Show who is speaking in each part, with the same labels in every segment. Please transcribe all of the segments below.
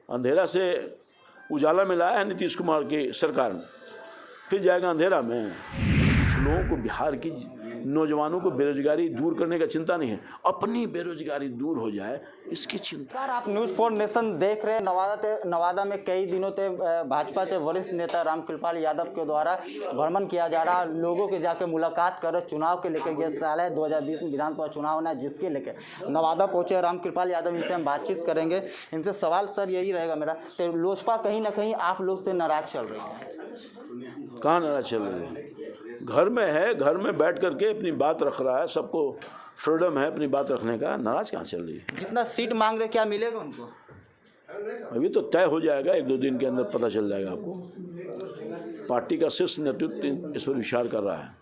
Speaker 1: अंधेरा से उजाला में लाया है नीतीश कुमार की सरकार ने, फिर जाएगा अंधेरा में। कुछ लोगों को बिहार की नौजवानों को बेरोजगारी दूर करने का चिंता नहीं है, अपनी बेरोजगारी दूर हो जाए इसकी चिंता।
Speaker 2: आप न्यूज़ फॉर नेशन देख रहे हैं। नवादा में कई दिनों से भाजपा के वरिष्ठ नेता रामकृपाल यादव के द्वारा भ्रमण किया जा रहा, लोगों के जाकर मुलाकात कर रहे, चुनाव के लेकर ये साल है 2020 में विधानसभा चुनाव होना है, जिसके लेकर नवादा पहुंचे रामकृपाल यादव। इनसे हम बातचीत करेंगे। इनसे सवाल सर यही रहेगा मेरा, तो लोजपा कहीं ना कहीं आप लोग से नाराज चल रही है।
Speaker 1: कहाँ नाराज चल रही है? घर में है, घर में बैठ करके अपनी बात रख रहा है, सबको फ्रीडम है अपनी बात रखने का। नाराज कहाँ चल रही है?
Speaker 2: जितना सीट मांग रहे क्या मिलेगा उनको?
Speaker 1: अभी तो तय हो जाएगा, 1-2 दिन के अंदर पता चल जाएगा आपको। पार्टी का शीर्ष नेतृत्व इस पर विचार कर रहा है।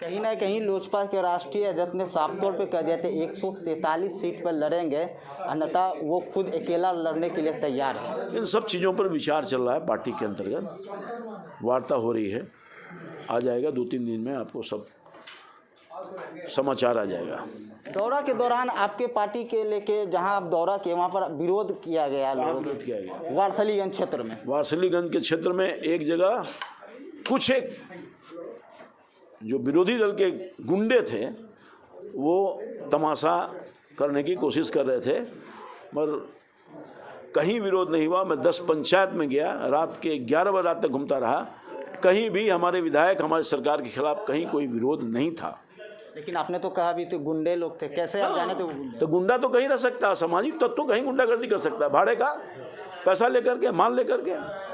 Speaker 2: कहीं ना कहीं लोजपा के राष्ट्रीय अध्यक्ष ने साफ तौर पे कह दिया था 143 सीट पर लड़ेंगे, अन्यथा वो खुद अकेला लड़ने के लिए तैयार है।
Speaker 1: इन सब चीज़ों पर विचार चल रहा है पार्टी के अंतर्गत, वार्ता हो रही है। आ जाएगा 2-3 दिन में, आपको सब समाचार आ जाएगा।
Speaker 2: दौरा के दौरान आपके पार्टी के लेके जहां आप दौरा किए वहां पर विरोध किया गया,
Speaker 1: विरोध किया गया
Speaker 2: वारसलीगंज क्षेत्र में।
Speaker 1: वारसलीगंज के क्षेत्र में एक जगह कुछ एक जो विरोधी दल के गुंडे थे वो तमाशा करने की कोशिश कर रहे थे, मगर कहीं विरोध नहीं हुआ। मैं 10 पंचायत में गया, रात के 11 बजे रात तक घूमता रहा, कहीं भी हमारे विधायक हमारी सरकार के खिलाफ कहीं कोई विरोध नहीं था।
Speaker 2: लेकिन आपने तो कहा भी तो गुंडे लोग थे, कैसे आप जाने? तो
Speaker 1: गुंडा तो कहीं रह सकता है, सामाजिक तत्व तो कहीं गुंडागर्दी कर सकता है, भाड़े का पैसा लेकर के, माल लेकर के।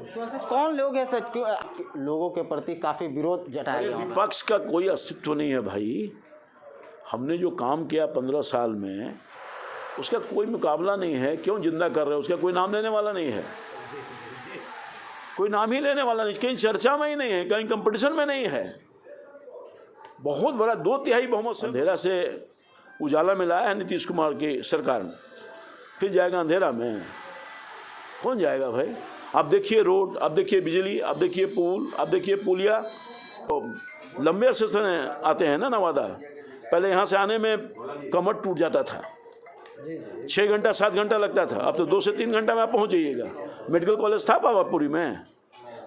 Speaker 2: तो ऐसे कौन लोग हैं सर लोगों के प्रति काफ़ी विरोध जताया गया?
Speaker 1: विपक्ष का कोई अस्तित्व नहीं है भाई। हमने जो काम किया 15 साल में उसका कोई मुकाबला नहीं है। क्यों जिंदा कर रहे हो? उसका कोई नाम लेने वाला नहीं है, कोई नाम ही लेने वाला नहीं, कहीं चर्चा में ही नहीं है, कहीं कंपटीशन में नहीं है। बहुत बड़ा 2/3 बहुमत से अंधेरा से उजाला में लाया है नीतीश कुमार की सरकार ने, फिर जाएगा अंधेरा में। कौन जाएगा भाई? आप देखिए रोड, आप देखिए बिजली, आप देखिए पुल, आप देखिए पुलिया। तो लंबे अरसे से आते हैं ना नवादा, पहले यहाँ से आने में कमर टूट जाता था, 6 घंटा 7 घंटा लगता था, अब तो 2 से 3 घंटा में आप पहुँच जाइएगा। मेडिकल कॉलेज था पावापुरी में,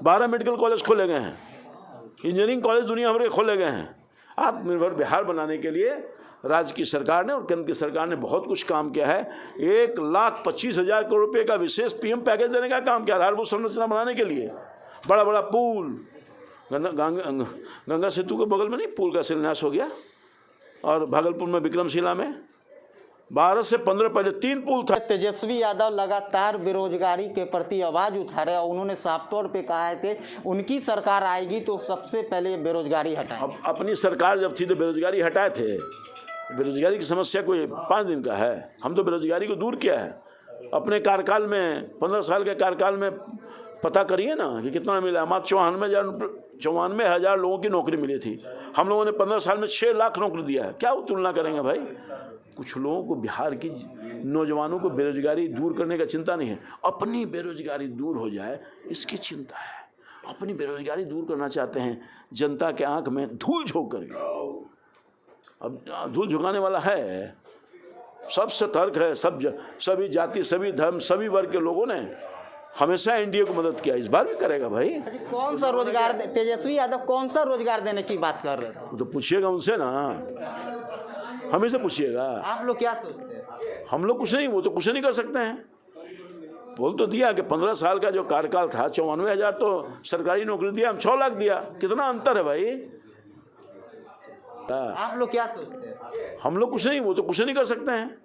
Speaker 1: 12 मेडिकल कॉलेज खोले गए हैं, इंजीनियरिंग कॉलेज दुनिया भर के खोले गए हैं। आत्मनिर्भर बिहार बनाने के लिए राज्य की सरकार ने और केंद्र की सरकार ने बहुत कुछ काम किया है। 1,25,000 करोड़ रुपये का विशेष PM पैकेज देने का काम किया, आधारभूत संरचना बनाने के लिए। बड़ा बड़ा पुल, गंगा सेतु के बगल में नहीं पुल का शिलान्यास हो गया, और भागलपुर में विक्रमशिला में 12 से 15 पहले 3 पुल था।
Speaker 2: तेजस्वी यादव लगातार बेरोजगारी के प्रति आवाज़ उठा रहे और उन्होंने साफ तौर पे कहा थे उनकी सरकार आएगी तो सबसे पहले बेरोजगारी हटाएं।
Speaker 1: अब अपनी सरकार जब थी तो बेरोजगारी हटाए थे। बेरोजगारी की समस्या कोई 5 दिन का है, हम तो बेरोजगारी को दूर किया है। अपने कार्यकाल में 15 साल के कार्यकाल में पता करिए ना कि कितना मिला। मात्र 94,000 लोगों की नौकरी मिली थी। हम लोगों ने 15 साल में 6 लाख नौकरी दिया है। क्या तुलना करेंगे भाई? कुछ लोगों को बिहार की नौजवानों को बेरोजगारी दूर करने का चिंता नहीं है, अपनी बेरोजगारी दूर हो जाए इसकी चिंता है। अपनी बेरोजगारी दूर करना चाहते हैं, जनता के आंख में धूल झोंक करके। अब धूल झुकाने वाला है, सबसे तर्क है, सभी जाति, सभी धर्म, सभी वर्ग के लोगों ने हमेशा एनडीए को मदद किया, इस बार भी करेगा भाई।
Speaker 2: कौन सा रोजगार तेजस्वी यादव कौन सा रोजगार देने की बात कर रहे थे?
Speaker 1: तो पूछिएगा उनसे ना, हमें से पूछिएगा।
Speaker 2: आप लोग क्या सोचते हैं?
Speaker 1: हम लोग कुछ नहीं, वो तो कुछ नहीं कर सकते हैं। बोल तो दिया कि 15 साल का जो कार्यकाल था 94,000 तो सरकारी नौकरी दिया, हम 6 लाख दिया। कितना अंतर है भाई?
Speaker 2: आप लोग क्या सोचते हैं?
Speaker 1: हम लोग कुछ नहीं, वो तो कुछ नहीं कर सकते हैं।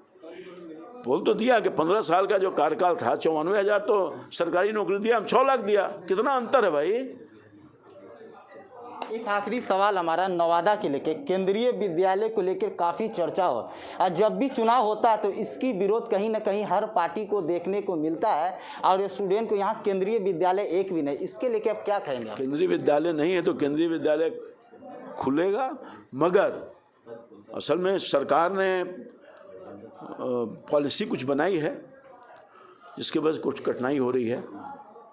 Speaker 1: बोल तो दिया कि 15 साल का जो कार्यकाल था 94,000 तो सरकारी नौकरी दिया, हम 6 लाख दिया। कितना अंतर है भाई?
Speaker 2: एक आखिरी सवाल हमारा नवादा के लेके, केंद्रीय विद्यालय को लेकर काफ़ी चर्चा हो, और जब भी चुनाव होता है तो इसकी विरोध कहीं ना कहीं हर पार्टी को देखने को मिलता है, और स्टूडेंट को यहाँ केंद्रीय विद्यालय एक भी नहीं, इसके लेके आप क्या कहेंगे?
Speaker 1: केंद्रीय विद्यालय नहीं है तो केंद्रीय विद्यालय खुलेगा, मगर असल में सरकार ने पॉलिसी कुछ बनाई है जिसके वजह से कुछ कठिनाई हो रही है,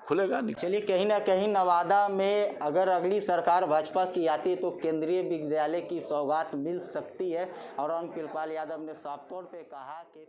Speaker 1: खुलेगा नहीं।
Speaker 2: चलिए, कहीं ना कहीं नवादा में अगर अगली सरकार भाजपा की आती है तो केंद्रीय विद्यालय की सौगात मिल सकती है, और रामकृपाल यादव ने साफ तौर पे कहा कि